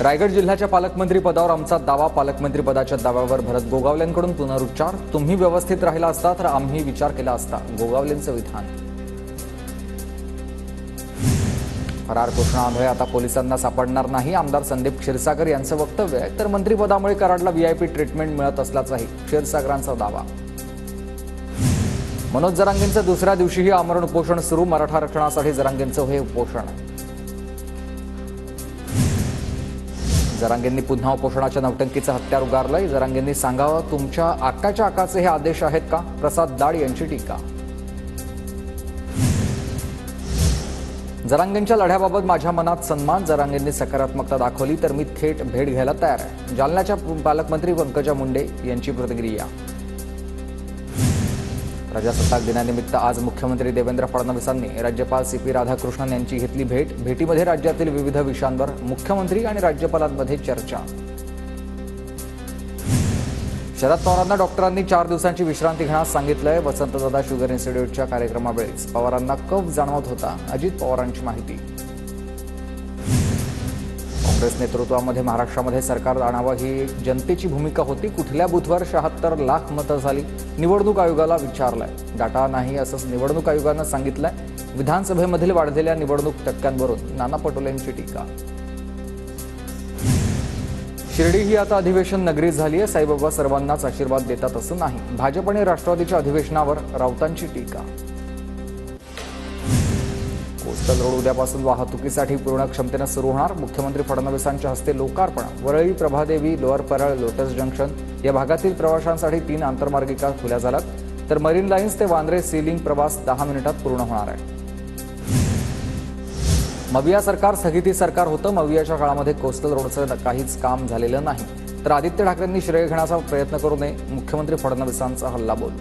रायगड जिल्ह्याच्या पालकमंत्री पदावर आमचा दावा, पालकमंत्री पदाच्या दाव्यावर भरत गोगावलेंकडून पुनरुच्चार। तुम्ही व्यवस्थित राहिला असता तर आम्ही विचार केला असता, गोगावलेंचं विधान। फरार कृष्णा आता पोलिसांना सापडणार नाही, आमदार संदीप क्षीरसागर यांचं वक्तव्य आहे। तर मंत्रिपदामुळे कराडला व्हीआयपी ट्रीटमेंट मिळत असल्याचाही क्षीरसागरांचा दावा। मनोज जरांगेंचं दुसऱ्या दिवशीही आमरण उपोषण सुरू, मराठा आरक्षणासाठी जरांगेंचं हे उपोषण। जरांगेंनी पुन्हा उपोषणाच्या नौटंकीचं हत्यार उगारलंय। जरांगेंनी सांगावं, तुमच्या आकाच्या आकाचे हे आदेश आहेत का? प्रसाद दाड यांची टीका। जरांगेंच्या लढ्याबाबत माझ्या मनात सन्मान, जरांगेंनी सकारात्मकता दाखवली तर मी थेट भेट घ्यायला तयार आहे। जालन्याच्या पालकमंत्री पंकजा मुंडे यांची प्रतिक्रिया। प्रजासत्ताक दिनानिमित्त आज मुख्यमंत्री देवेंद्र फडणवीसांनी राज्यपाल CP राधाकृष्णन यांची घेतली भेट। भेटीमध्ये राज्यातील विविध विषयांवर मुख्यमंत्री आणि राज्यपालांमध्ये चर्चा। शरद पवारांना डॉक्टरांनी 4 दिवसांची विश्रांती घेण्यास सांगितलंय। वसंतदादा शुगर इन्स्टिट्यूटच्या कार्यक्रमावेळीच पवारांना कफ जाणवत होता, अजित पवारांची माहिती। काँग्रेस नेतृत्वामध्ये महाराष्ट्रामध्ये सरकार आणावं ही जनतेची भूमिका होती। कुठल्या बूथवर 76 लाख मतं झाली, निवडणूक आयोगाला विचारलंय। डाटा नाही असं निवडणूक आयोगानं सांगितलंय। विधानसभेमधील वाढलेल्या निवडणूक टक्क्यांवरून नाना पटोलेंची टीका। शिर्डी ही आता अधिवेशन नगरी झाली आहे। साईबाबा सर्वांनाच आशीर्वाद देतात असं नाही, भाजप आणि राष्ट्रवादीच्या अधिवेशनावर राऊतांची टीका। कोस्टल रोड उद्यापासून वाहतुकीसाठी पूर्ण क्षमतेने सुरू होणार, मुख्यमंत्री फडणवीसांच्या हस्ते लोकार्पण। Worli, Prabhadevi, lower Parel, lotus junction या भागातील प्रवाशांसाठी 3 आंतरमार्गिका खुल्या झाल्यात, तर मरीन लाईन्स ते वांद्रे सीलिंग प्रवास 10 मिनिटात पूर्ण होणार आहे। मविया सरकार स्थगिती सरकार होतं। मवियाच्या काळामध्ये कोस्टल रोडचं काहीच काम झालेलं नाही, तर आदित्य ठाकरेंनी श्रेय घेण्याचा प्रयत्न करू नये, मुख्यमंत्री फडणवीसांचा हल्लाबोल।